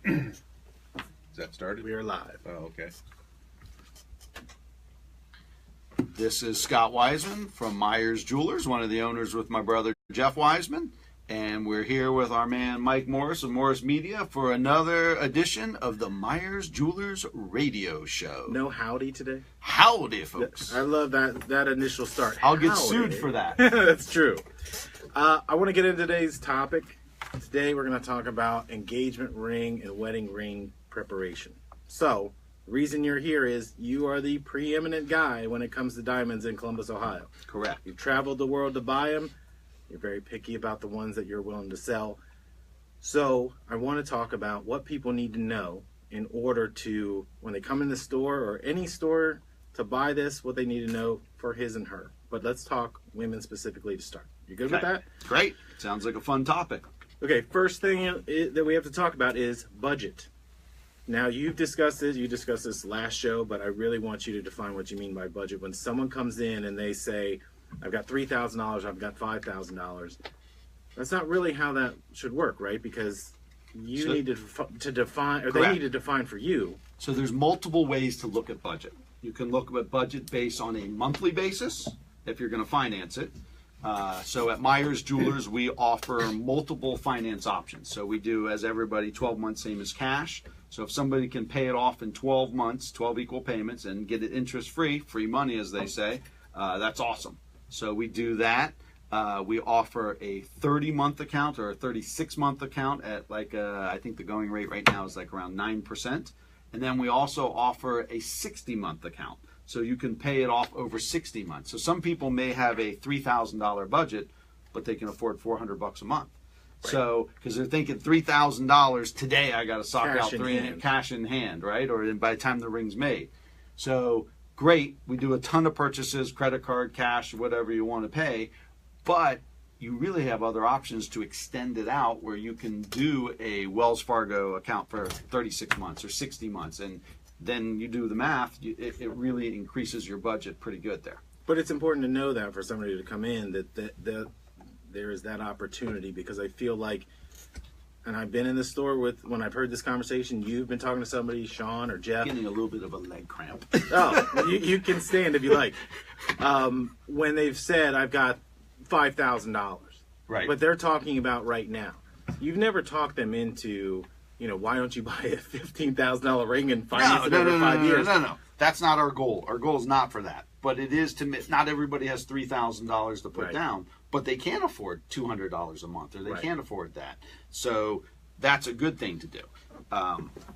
Is that started? We are live. Oh, okay. This is Scott Wiseman from Meyers Jewelers, one of the owners with my brother Jeff Wiseman. And we're here with our man Mike Morris of Morris Media for another edition of the Meyers Jewelers radio show. No howdy today? Howdy, folks. I love that initial start. I'll get Howdy. sued for that. That's true. I want to get into today's topic. Today we're going to talk about engagement ring and wedding ring preparation. So, the reason you're here is you are the preeminent guy when it comes to diamonds in Columbus, Ohio. Correct. You've traveled the world to buy them. You're very picky about the ones that you're willing to sell. So, I want to talk about what people need to know in order to, when they come in the store or any store to buy this, what they need to know for his and her. But let's talk women specifically to start. You good with that? Great. Sounds like a fun topic. Okay, first thing that we have to talk about is budget. Now, you discussed this last show, but I really want you to define what you mean by budget. When someone comes in and they say, I've got $3,000, I've got $5,000, that's not really how that should work, right? Because you need to define, or they need to define for you. So there's multiple ways to look at budget. You can look at budget based on a monthly basis, if you're going to finance it. So at Meyers Jewelers, we offer multiple finance options. So we do, as everybody, 12 months, same as cash. So if somebody can pay it off in 12 months, 12 equal payments, and get it interest-free, free money, as they say, that's awesome. So we do that. We offer a 30-month account or a 36-month account at I think the going rate right now is like around 9%. And then we also offer a 60-month account. So you can pay it off over 60 months. So some people may have a $3,000 budget, but they can afford $400 a month. Right. So, because they're thinking $3,000 today, I got to sock out cash in hand, right? Or by the time the ring's made. So great, we do a ton of purchases, credit card, cash, whatever you want to pay, but you really have other options to extend it out where you can do a Wells Fargo account for 36 months or 60 months, and then you do the math, it really increases your budget pretty good there. But it's important to know that for somebody to come in, that there is that opportunity, because I feel like, and I've been in the store when I've heard this conversation, you've been talking to somebody, Sean or Jeff. Getting a little bit of a leg cramp. Oh, you can stand if you like. When they've said, I've got $5,000. Right. But they're talking about right now. You've never talked them into, why don't you buy a $15,000 ring and finance it over 5 years? No. That's not our goal. Our goal is not for that. But it is not everybody has $3,000 to put down, but they can afford $200 a month, or they can't afford that. So that's a good thing to do.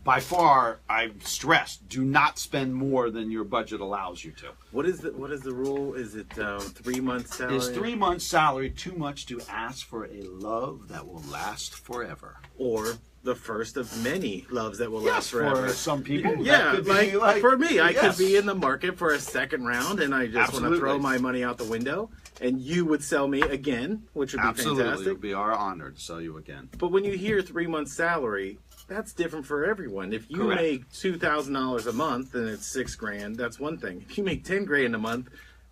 By far, I stress, do not spend more than your budget allows you to. What is the rule? Is it 3 months salary? Is 3 months salary too much to ask for a love that will last forever? Or the first of many loves that will last forever. For some people. Yeah, like for me, I could be in the market for a second round, and I just want to throw my money out the window, and you would sell me again, which would be fantastic. It would be our honor to sell you again. But when you hear 3 months salary, that's different for everyone. If you make $2,000 a month and it's $6,000, that's one thing. If you make $10,000 a month,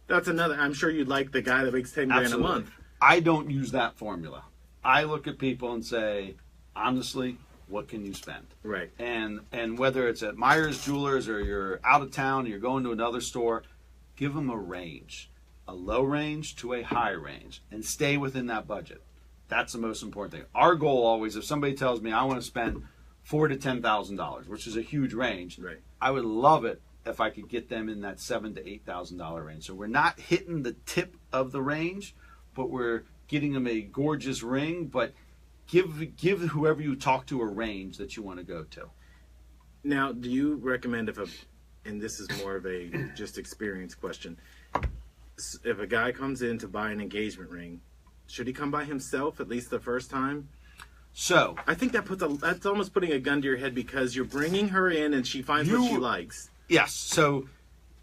that's another. I'm sure you'd like the guy that makes $10,000 a month. I don't use that formula. I look at people and say, honestly, what can you spend? Right. And whether it's at Meyers Jewelers or you're out of town and you're going to another store, give them a range, a low range to a high range, and stay within that budget. That's the most important thing. Our goal always, if somebody tells me I want to spend $4,000 to $10,000, which is a huge range, I would love it if I could get them in that $7,000 to $8,000 range. So we're not hitting the tip of the range, but we're getting them a gorgeous ring, but give whoever you talk to a range that you want to go to. Now, do you recommend and this is more of a just experience question, if a guy comes in to buy an engagement ring, should he come by himself at least the first time? So I think that's almost putting a gun to your head, because you're bringing her in and she finds what she likes. Yes. So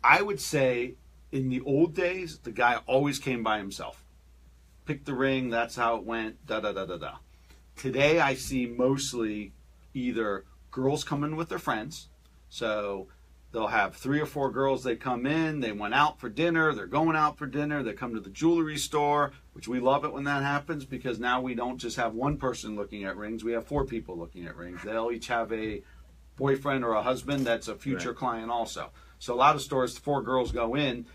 I would say in the old days, the guy always came by himself. Picked the ring, that's how it went, da-da-da-da-da. Today I see mostly either girls come in with their friends. So they'll have 3 or 4 girls, they come in, they went out for dinner, they're going out for dinner, they come to the jewelry store, which we love it when that happens, because now we don't just have one person looking at rings, we have 4 people looking at rings. They'll each have a boyfriend or a husband that's a future client also. So a lot of stores, 4 girls go in,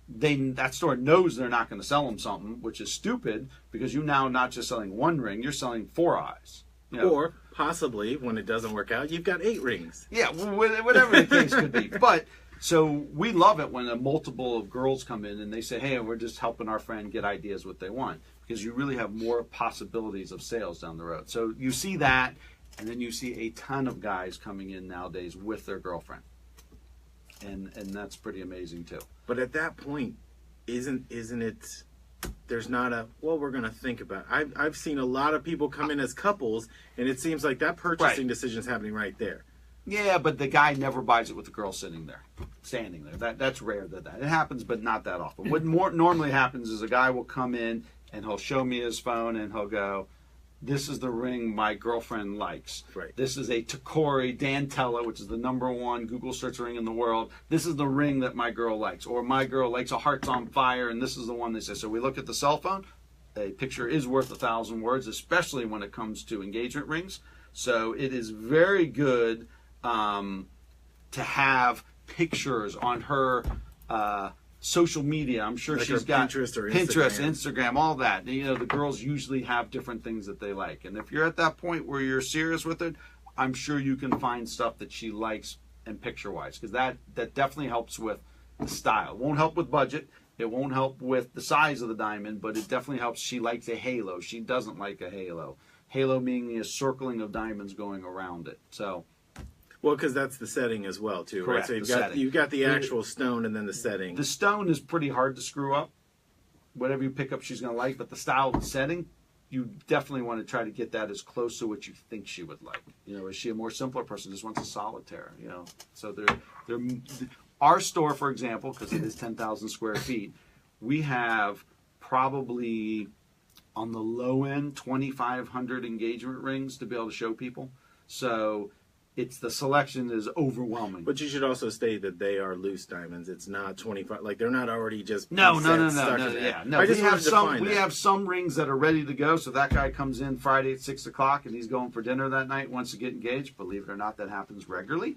that store knows they're not going to sell them something, which is stupid, because you now not just selling 1 ring, you're selling 4 eyes. You know? Or possibly, when it doesn't work out, you've got 8 rings. Yeah, whatever the case could be. But so we love it when a multiple of girls come in and they say, hey, we're just helping our friend get ideas what they want, because you really have more possibilities of sales down the road. So you see that, and then you see a ton of guys coming in nowadays with their girlfriend. And that's pretty amazing too. But at that point, isn't it? There's not a we're going to think about it. I've seen a lot of people come in as couples, and it seems like that purchasing decision is happening right there. Yeah, but the guy never buys it with the girl standing there. That's rare that it happens, but not that often. What more normally happens is a guy will come in and he'll show me his phone and he'll go, this is the ring my girlfriend likes. Right. This is a Tacori Dantella, which is the #1 Google search ring in the world. This is the ring that my girl likes. Or my girl likes a Hearts on Fire, and this is the one they say. So we look at the cell phone. A picture is worth 1,000 words, especially when it comes to engagement rings. So it is very good to have pictures on her social media. I'm sure like she's got Pinterest or Instagram, all that. You know, the girls usually have different things that they like. And if you're at that point where you're serious with it, I'm sure you can find stuff that she likes and picture-wise, because that definitely helps with the style. It won't help with budget. It won't help with the size of the diamond, but it definitely helps. She likes a halo. She doesn't like a halo. Halo meaning a circling of diamonds going around it. So, well, because that's the setting as well, too, correct, right? So you've got the actual stone and then the setting. The stone is pretty hard to screw up. Whatever you pick up, she's going to like. But the style of the setting, you definitely want to try to get that as close to what you think she would like. You know, is she a more simpler person? Just wants a solitaire. You know, so our store, for example, because it is 10,000 square feet, we have probably on the low end 2,500 engagement rings to be able to show people. So the selection is overwhelming. But you should also state that they are loose diamonds. It's not 25. Like, they're not already just No. Yeah, no. We have some rings that are ready to go. So that guy comes in Friday at 6 o'clock and he's going for dinner that night, wants to get engaged. Believe it or not, that happens regularly.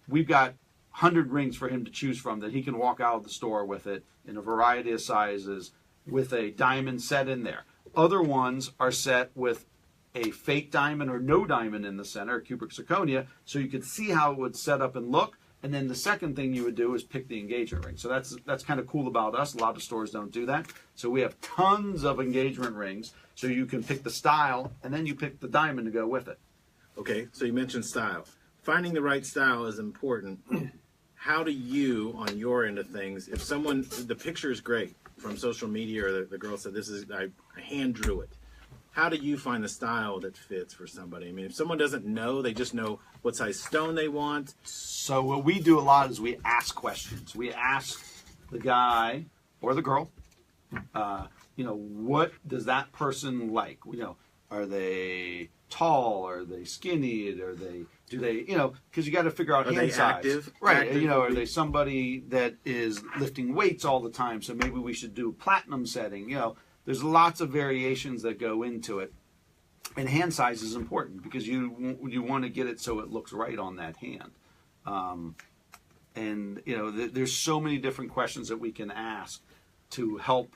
We've got 100 rings for him to choose from that he can walk out of the store with it in a variety of sizes with a diamond set in there. Other ones are set with a fake diamond or no diamond in the center, cubic zirconia, so you could see how it would set up and look. And then the second thing you would do is pick the engagement ring. So that's kind of cool about us. A lot of stores don't do that. So we have tons of engagement rings, so you can pick the style, and then you pick the diamond to go with it. Okay, so you mentioned style. Finding the right style is important. How do you, on your end of things, if the picture is great from social media, or the girl said, I hand drew it. How do you find the style that fits for somebody? I mean, if someone doesn't know, they just know what size stone they want. So what we do a lot is we ask questions. We ask the guy or the girl, what does that person like? Are they tall? Are they skinny? Do they, because you got to figure out hand size. Active? Right. Active are they somebody that is lifting weights all the time? So maybe we should do platinum setting, There's lots of variations that go into it, and hand size is important because you want to get it so it looks right on that hand. There's so many different questions that we can ask to help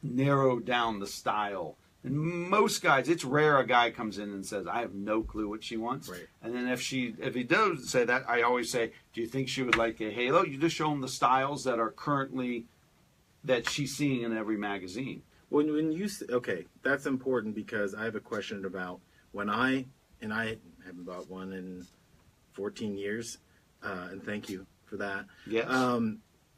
narrow down the style. And most guys, it's rare a guy comes in and says, "I have no clue what she wants." Right. And then if he does say that, I always say, "Do you think she would like a halo?" You just show them the styles that are currently that she's seeing in every magazine. Okay, that's important because I have a question about I haven't bought one in 14 years, and thank you for that. Yes.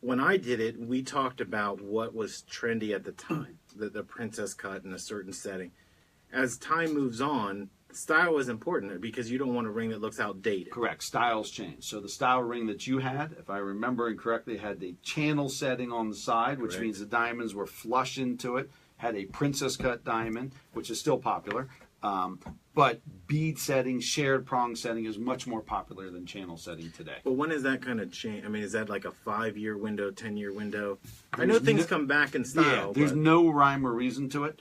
When I did it, we talked about what was trendy at the time, the princess cut in a certain setting. As time moves on, style is important because you don't want a ring that looks outdated. Correct. Styles change. So the style ring that you had, if I remember correctly, had the channel setting on the side, which means the diamonds were flush into it, had a princess cut diamond, which is still popular. But bead setting, shared prong setting is much more popular than channel setting today. But when is that kind of change? I mean, is that like a 5-year window, 10-year window? I know things come back in style. Yeah, there's but... no rhyme or reason to it.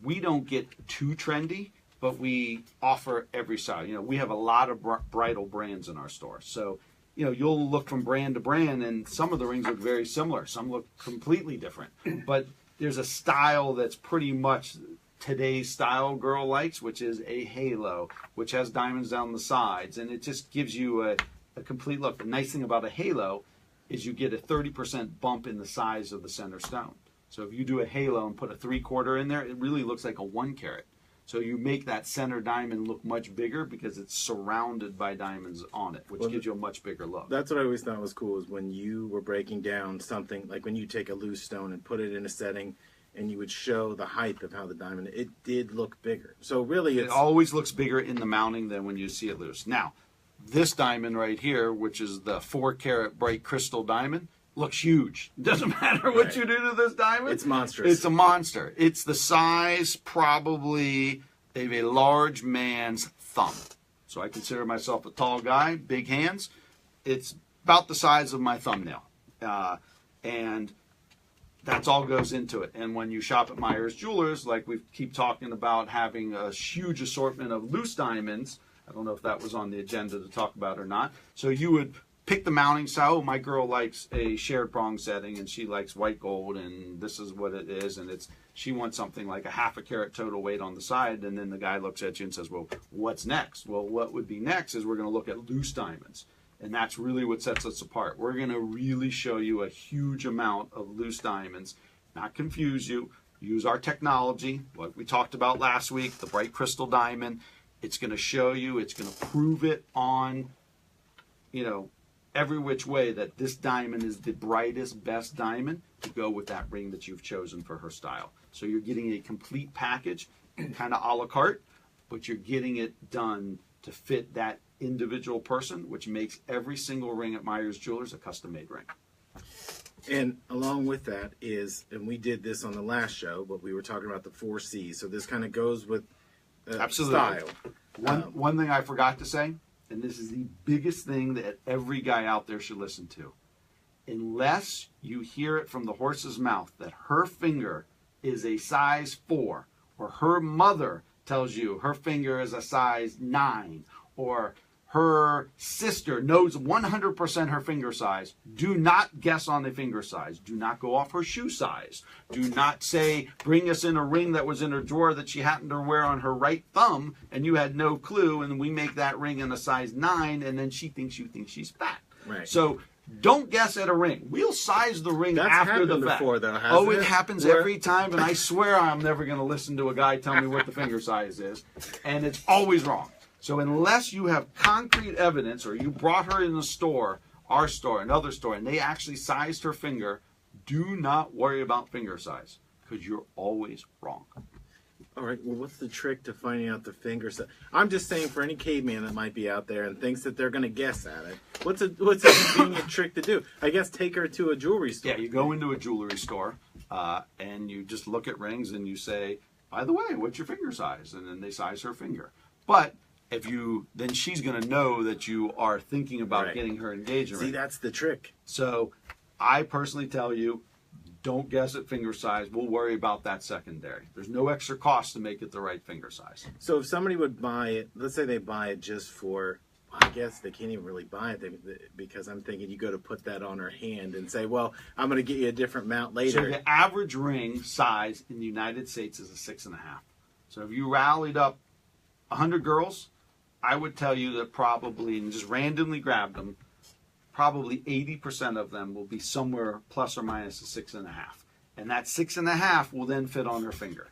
We don't get too trendy, but we offer every style. We have a lot of bridal brands in our store. So, you'll look from brand to brand, and some of the rings look very similar. Some look completely different. But there's a style that's pretty much today's style girl likes, which is a halo, which has diamonds down the sides, and it just gives you a complete look. The nice thing about a halo is you get a 30% bump in the size of the center stone. So if you do a halo and put a 3/4 in there, it really looks like a 1 carat. So you make that center diamond look much bigger because it's surrounded by diamonds on it, which gives you a much bigger look. That's what I always thought was cool, is when you were breaking down something, like when you take a loose stone and put it in a setting, and you would show the height of how the diamond, it did look bigger. So really it always looks bigger in the mounting than when you see it loose. Now, this diamond right here, which is the 4-carat bright crystal diamond, looks huge. Doesn't matter what you do to this diamond. It's monstrous. It's a monster. It's the size probably of a large man's thumb. So I consider myself a tall guy, big hands. It's about the size of my thumbnail. And that's all goes into it. And when you shop at Meyers Jewelers, like we keep talking about having a huge assortment of loose diamonds, I don't know if that was on the agenda to talk about or not. So you would pick the mounting style. Oh, my girl likes a shared prong setting, and she likes white gold, and this is what it is. And she wants something like a 1/2 carat total weight on the side. And then the guy looks at you and says, well, what's next? Well, what would be next is we're going to look at loose diamonds. And that's really what sets us apart. We're going to really show you a huge amount of loose diamonds, not confuse you. Use our technology, what we talked about last week, the bright crystal diamond. It's going to show you, it's going to prove it on, every which way that this diamond is the brightest, best diamond to go with that ring that you've chosen for her style. So you're getting a complete package, kind of a la carte, but you're getting it done to fit that individual person, which makes every single ring at Meyers Jewelers a custom-made ring. And along with that is, and we did this on the last show, but we were talking about the 4 C's. So this kind of goes with Absolutely. style. One thing I forgot to say, and this is the biggest thing that every guy out there should listen to. Unless you hear it from the horse's mouth that her finger is a size 4, or her mother tells you her finger is a size 9, or her sister knows 100% her finger size, do not guess on the finger size. Do not go off her shoe size. Do not say, bring us in a ring that was in her drawer that she happened to wear on her right thumb, and you had no clue, and we make that ring in a size 9, and then she thinks you think she's fat. Right. So don't guess at a ring. We'll size the ring That's after the happened fact. before, though, hasn't it it? happens every time, and I swear I'm never going to listen to a guy tell me what the finger size is, and it's always wrong. So unless you have concrete evidence, or you brought her in the store, our store, another store, and they actually sized her finger, do not worry about finger size, because you're always wrong. All right, well, what's the trick to finding out the finger size? I'm just saying, for any caveman that might be out there and thinks that they're going to guess at it, what's a convenient trick to do? I guess take her to a jewelry store. Yeah, you go into a jewelry store, and you just look at rings, and you say, by the way, what's your finger size? And then they size her finger. But then she's going to know that you are thinking about getting her engagement. See, that's the trick. So I personally tell you, don't guess at finger size. We'll worry about that secondary. There's no extra cost to make it the right finger size. So if somebody would buy it, let's say they buy it just for, I guess they can't even really buy it because I'm thinking you go to put that on her hand and say, well, I'm going to get you a different mount later. So the average ring size in the United States is a 6.5. So if you rallied up 100 girls, I would tell you that probably, and just randomly grab them, probably 80% of them will be somewhere plus or minus a 6.5. And that 6.5 will then fit on her finger.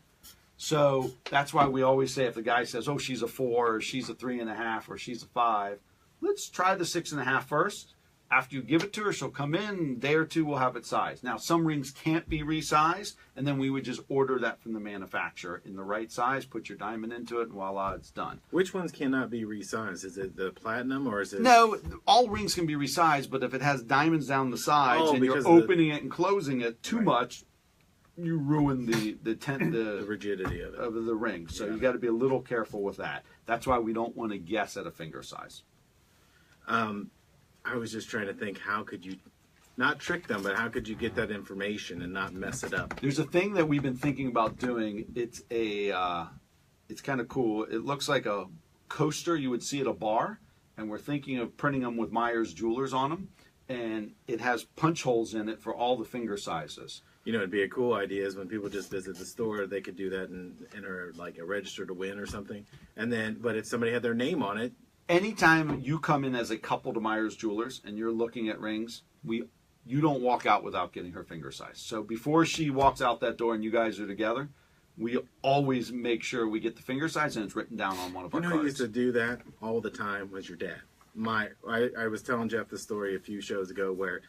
So that's why we always say, if the guy says, oh, she's a 4, or she's a 3.5, or she's a 5, let's try the 6.5 first. After you give it to her, she'll come in, a day or two, we'll have it sized. Now, some rings can't be resized, and then we would just order that from the manufacturer in the right size, put your diamond into it, and voila, it's done. Which ones cannot be resized? Is it the platinum, or is it... No, all rings can be resized, but if it has diamonds down the sides and you're opening it and closing it too much, you ruin the The rigidity of it. of the ring. So you got to be a little careful with that. That's why we don't want to guess at a finger size. I was just trying to think, how could you not trick them, but how could you get that information and not mess it up? There's a thing that we've been thinking about doing. It's kind of cool. It looks like a coaster you would see at a bar, and we're thinking of printing them with Meyers Jewelers on them, and it has punch holes in it for all the finger sizes. You know, it'd be a cool idea is when people just visit the store, they could do that and enter like a register to win or something. And then, but if somebody had their name on it, Anytime you come in as a couple to Meyers Jewelers and you're looking at rings, you don't walk out without getting her finger size. So before she walks out that door and you guys are together, we always make sure we get the finger size and it's written down on one of our who cards. used to do that all the time was your dad. I was telling Jeff this story a few shows ago where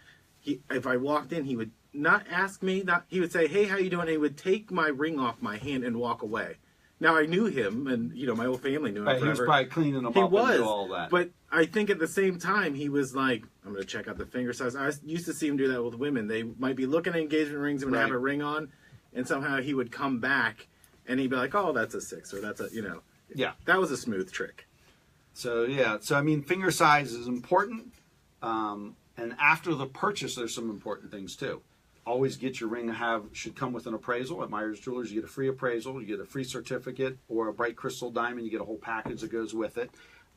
if I walked in, he would not ask me, he would say, "Hey, how you doing?" And he would take my ring off my hand and walk away. Now I knew him, and my whole family knew him Right, he was forever. probably cleaning them He up was, and do all that. but I think at the same time he was like, "I'm going to check out the finger size." I used to see him do that with women. They might be looking at engagement rings and would have Right. a ring on, and somehow he would come back and he'd be like, "Oh, that's a 6," or "That's a Yeah. That was a smooth trick. So I mean, finger size is important, and after the purchase, there's some important things too. Always get your ring should come with an appraisal at Meyers Jewelers. You get a free appraisal, you get a free certificate, or a bright crystal diamond. You get a whole package that goes with it,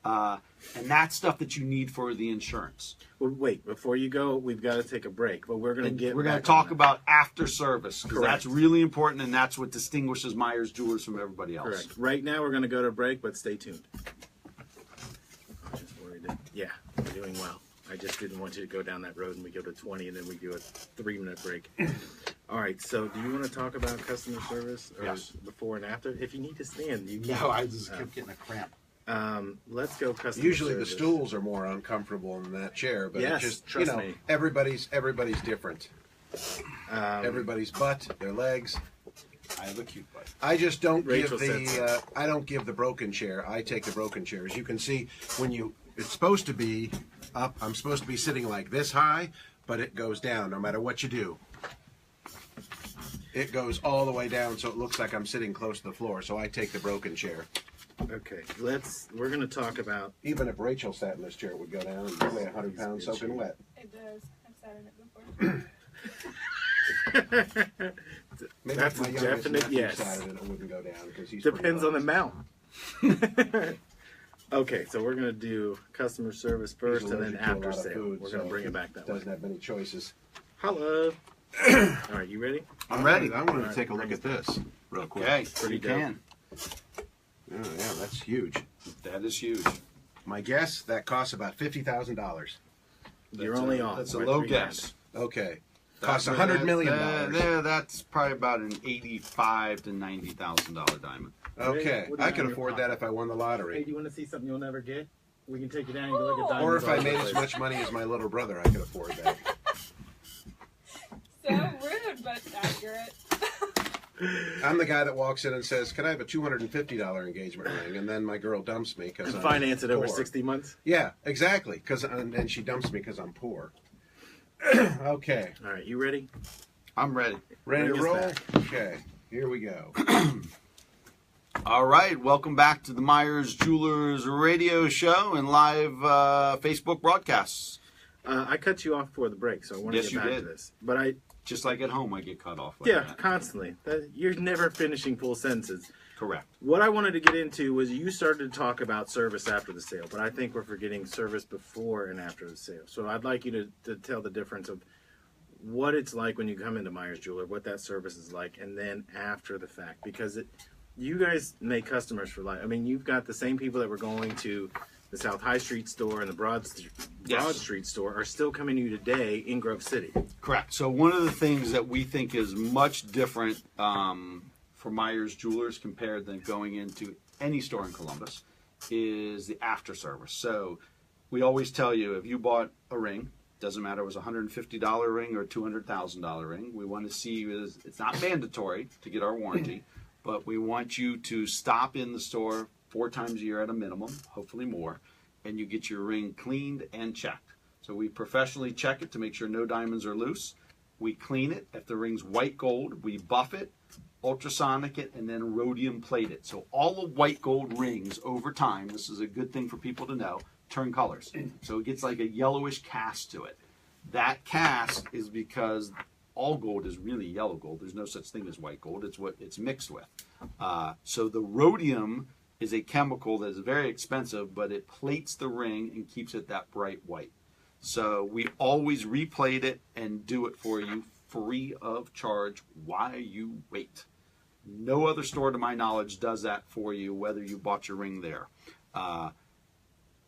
and that's stuff that you need for the insurance. Well, wait, before you go, we've got to take a break, but we're going to Talk about after service because Correct. that's really important, and that's what distinguishes Meyers Jewelers from everybody else. Correct. Right now we're going to go to a break, but stay tuned. I'm just worried that, yeah, we're doing well. I just didn't want you to go down that road and we go to 20 and then we do a 3-minute break. All right, so do you want to talk about customer service or Yes. before and after? If you need to stand, you can. No, I just kept getting a cramp. Let's go customer Usually service. the stools are more uncomfortable than that chair, but Yes, it just trust me. everybody's different. Everybody's butt, their legs. I have a cute butt. I just don't Rachel give said I don't give the broken chair. I take the broken chair. As you can see, it's supposed to be up. I'm supposed to be sitting like this high, but it goes down no matter what you do. It goes all the way down, so it looks like I'm sitting close to the floor. So I take the broken chair. Okay, we're going to talk about. Even if Rachel sat in this chair, it would go down and weigh 100 pounds soaking wet. It does. I've sat in it before. Maybe That's if my a youngest definite nephew yes. sat in it, it wouldn't go down because he's Depends on the pretty mount. Okay, so we're going to do customer service first and then allergic to a after lot of sale. food, We're going to so bring it back that way. Doesn't have many choices. Hello. All right, you ready? I'm ready. I wanted to take a look at this real quick. Okay, Pretty you dope. can. Oh, yeah, that's huge. That is huge. My guess, that costs about $50,000. You're That's only a, off. That's a by low $3,000. guess. Okay. Costs $100 million. Yeah, that's probably about an $85,000 to $90,000 diamond. Okay, What do you I have could in your afford pocket? that if I won the Hey, lottery. do you want to see something you'll never get? We can take you down and go look at diamonds. Or if I all over made the as place. much money as my little brother, I could afford that. So rude, but accurate. I'm the guy that walks in and says, "Can I have a $250 engagement ring?" And then my girl dumps me because I'm Finance it over poor. 60 months. Yeah, exactly. And she dumps me because I'm poor. Okay, All right, you ready? I'm ready. ready to Bring us roll? back. Okay, here we go. All right, welcome back to the Meyers Jewelers radio show and live Facebook broadcasts. I cut you off for the break, so I want to Yes, get back you to did. this. But I, Just like at home, I get cut off. Like yeah, that. constantly. You're never finishing full sentences. Correct. What I wanted to get into was you started to talk about service after the sale, but I think we're forgetting service before and after the sale. So I'd like you to tell the difference of what it's like when you come into Meyers Jeweler, what that service is like, and then after the fact. Because you guys make customers for life. I mean, you've got the same people that were going to the South High Street store and the Broad Street store are still coming to you today in Grove City. Correct. So one of the things that we think is much different for Meyers Jewelers compared than going into any store in Columbus is the after service. So we always tell you if you bought a ring, doesn't matter if it was a $150 ring or a $200,000 ring, we want to see you as, it's not mandatory to get our warranty, but we want you to stop in the store 4 times a year at a minimum, hopefully more, and you get your ring cleaned and checked. So we professionally check it to make sure no diamonds are loose, We clean it. If the ring's white gold, we buff it, ultrasonic it, and then rhodium plate it. So all the white gold rings over time, this is a good thing for people to know, turn colors. So it gets like a yellowish cast to it. That cast is because all gold is really yellow gold. There's no such thing as white gold. It's what it's mixed with. So the rhodium is a chemical that is very expensive, but it plates the ring and keeps it that bright white. So we always replate it and do it for you free of charge while you wait. No other store, to my knowledge, does that for you, whether you bought your ring there.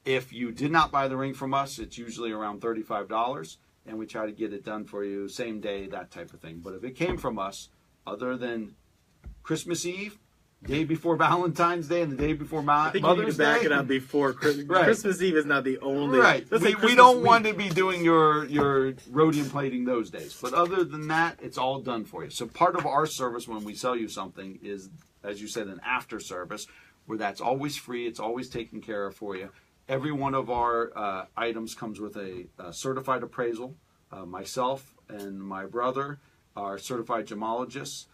If you did not buy the ring from us, it's usually around $35, and we try to get it done for you same day, that type of thing. But if it came from us, other than Christmas Eve, day before Valentine's Day, and the day before I think Mother's you need to back Day, it up before Christmas. Right. Christmas Eve is not the only. right. Let's say We Christmas don't week. want to be doing your rhodium plating those days. But other than that, it's all done for you. So part of our service when we sell you something is, as you said, an after service, where that's always free. It's always taken care of for you. Every one of our items comes with a certified appraisal. Myself and my brother are certified gemologists.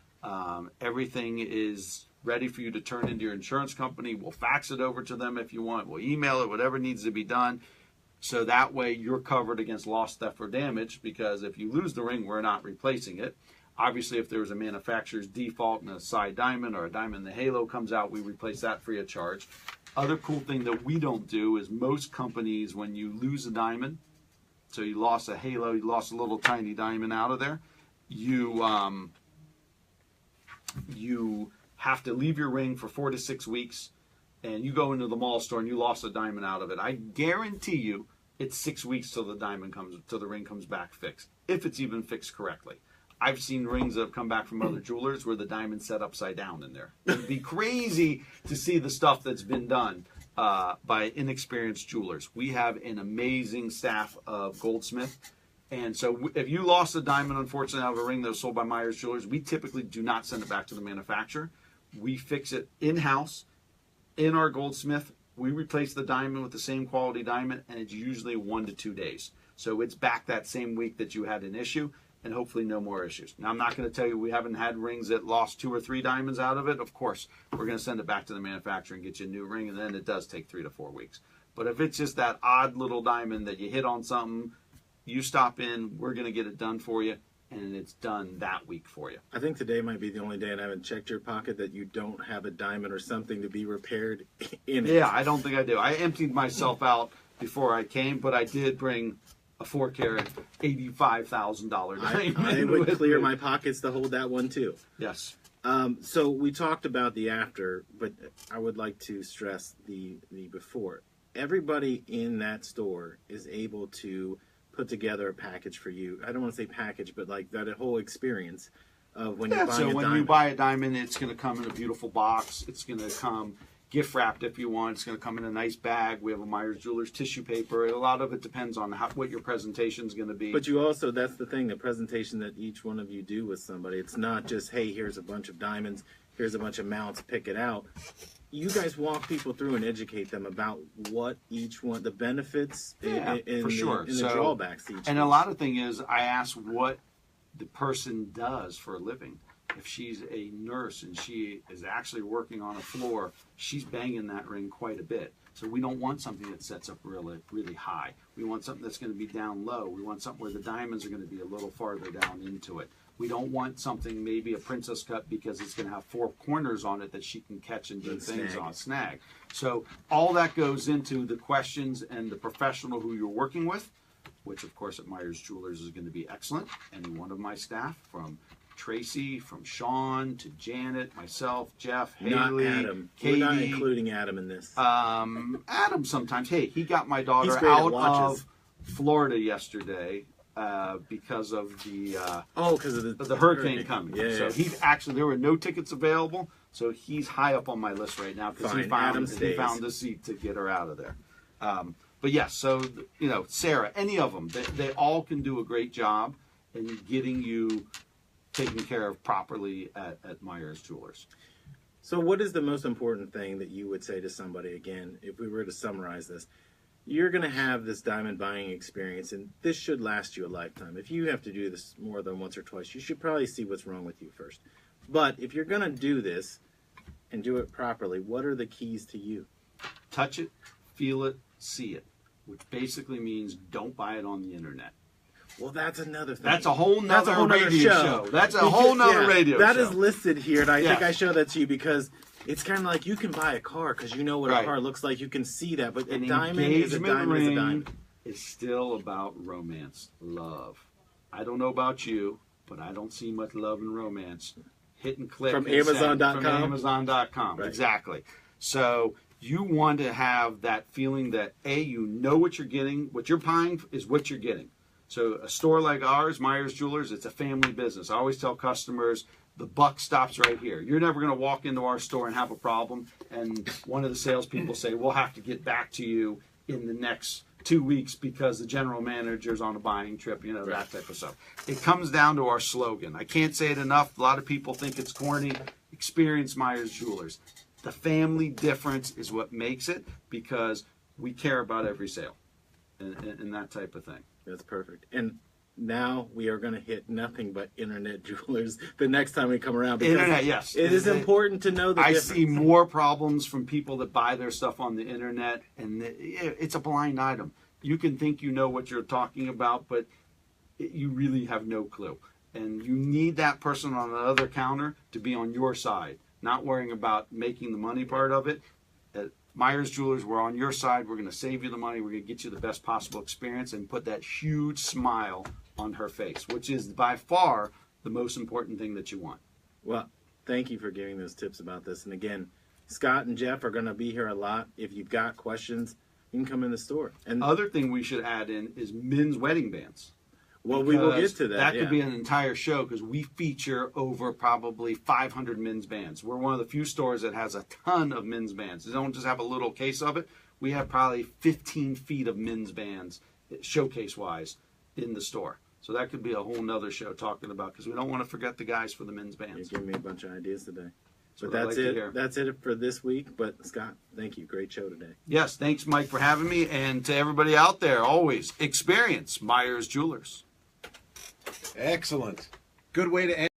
Everything is ready for you to turn into your insurance company. We'll fax it over to them if you want. We'll email it, whatever needs to be done. So that way you're covered against loss, theft, or damage, because if you lose the ring, we're not replacing it. Obviously, if there was a manufacturer's default and a side diamond or a diamond in the halo comes out, we replace that free of charge. Other cool thing that we don't do is most companies, when you lose a diamond, so you lost a halo, you lost a little tiny diamond out of there, you have to leave your ring for 4 to 6 weeks, and you go into the mall store and you lost a diamond out of it. I guarantee you it's 6 weeks till the ring comes back fixed, if it's even fixed correctly. I've seen rings that have come back from other jewelers where the diamond's set upside down in there. It'd be crazy to see the stuff that's been done by inexperienced jewelers. We have an amazing staff of goldsmith. And so if you lost a diamond, unfortunately, out of a ring that was sold by Meyers Jewelers, we typically do not send it back to the manufacturer. We fix it in-house, in our goldsmith. We replace the diamond with the same quality diamond, and it's usually 1 to 2 days. So it's back that same week that you had an issue, and hopefully no more issues. Now, I'm not going to tell you we haven't had rings that lost 2 or 3 diamonds out of it. Of course, we're going to send it back to the manufacturer and get you a new ring, and then it does take 3 to 4 weeks. But if it's just that odd little diamond that you hit on something, you stop in, we're going to get it done for you, and it's done that week for you. I think today might be the only day, and I haven't checked your pocket, that you don't have a diamond or something to be repaired in it. Yeah, I don't think I do. I emptied myself out before I came, but I did bring a 4-carat, $85,000 diamond. I would with clear me. my pockets to hold that one too. Yes. So we talked about the after, but I would like to stress the before. Everybody in that store is able to put together a package for you. I don't want to say package, but like that whole experience of when you're buying so a when diamond. you buy a diamond, it's going to come in a beautiful box. It's going to come gift wrapped if you want. It's going to come in a nice bag. We have a Meyers Jewelers tissue paper. A lot of it depends on what your presentation is going to be. But you also, that's the thing, the presentation that each one of you do with somebody. It's not just, hey, here's a bunch of diamonds, here's a bunch of mounts, pick it out. You guys walk people through and educate them about what each one, the benefits and for sure. the drawbacks to each. And a lot of thing is, I ask what the person does for a living. If she's a nurse and she is actually working on a floor, she's banging that ring quite a bit. So we don't want something that sets up really, really high. We want something that's going to be down low. We want something where the diamonds are going to be a little farther down into it. We don't want something, maybe a princess cut, because it's going to have 4 corners on it that she can catch and do things on, snag. So all that goes into the questions and the professional who you're working with, which of course at Meyers Jewelers is going to be excellent. Any one of my staff, from Tracy, from Sean to Janet, myself, Jeff, Haley, not Adam. Katie. We're not including Adam in this. Adam sometimes. Hey, he got my daughter He's great at out watches. of Florida yesterday because of because of the hurricane coming. Yeah. So he's actually, there were no tickets available, so he's high up on my list right now because he Adam found the seat to get her out of there. But yes, so Sarah, any of them, they all can do a great job in getting you taken care of properly at Meyers Jewelers. So what is the most important thing that you would say to somebody, again, if we were to summarize this? you're going to have this diamond buying experience, and this should last you a lifetime. If you have to do this more than once or twice, you should probably see what's wrong with you first. But if you're going to do this and do it properly, what are the keys to you? Touch it, feel it, see it, which basically means don't buy it on the internet. Well, that's another thing. That's a whole nother radio show. That's a Because, whole nother radio That show. is listed here, and I Yeah. think I show that to you because it's kind of like you can buy a car because you know what Right. a car looks like. You can see that, but a An diamond is a engagement diamond is a ring diamond. is still about romance, love. I don't know about you, but I don't see much love and romance. Hit and click. From and send. Amazon.com? From Amazon.com. Right. Exactly. So you want to have that feeling that, A, you know what you're getting. What you're buying is what you're getting. So a store like ours, Meyers Jewelers, it's a family business. I always tell customers, the buck stops right here. You're never going to walk into our store and have a problem, and one of the salespeople say, we'll have to get back to you in the next 2 weeks because the general manager's on a buying trip, you know, that type of stuff. It comes down to our slogan. I can't say it enough. A lot of people think it's corny. Experience Meyers Jewelers. The family difference is what makes it because we care about every sale and that type of thing. That's perfect. And now we are going to hit nothing but internet jewelers the next time we come around. Because Internet, yes. It is important to know the I difference. see more problems from people that buy their stuff on the internet, and it's a blind item. You can think you know what you're talking about, but you really have no clue. And you need that person on the other counter to be on your side, not worrying about making the money part of it. At Meyers Jewelers, we're on your side. We're going to save you the money. We're going to get you the best possible experience and put that huge smile on her face, which is by far the most important thing that you want. Well, thank you for giving those tips about this. And again, Scott and Jeff are going to be here a lot. If you've got questions, you can come in the store. And Other thing we should add in is men's wedding bands. well, we will get Because to that. That yeah. could be an entire show because we feature over probably 500 men's bands. We're one of the few stores that has a ton of men's bands. They don't just have a little case of it. We have probably 15 feet of men's bands, showcase-wise, in the store. So that could be a whole nother show talking about because we don't want to forget the guys for the men's You're bands. giving me a bunch of ideas today. But what I that's like to it. hear. That's it for this week. But Scott, thank you. Great show today. Yes, thanks, Mike, for having me. And to everybody out there, always experience Meyers Jewelers. Excellent. Good way to end.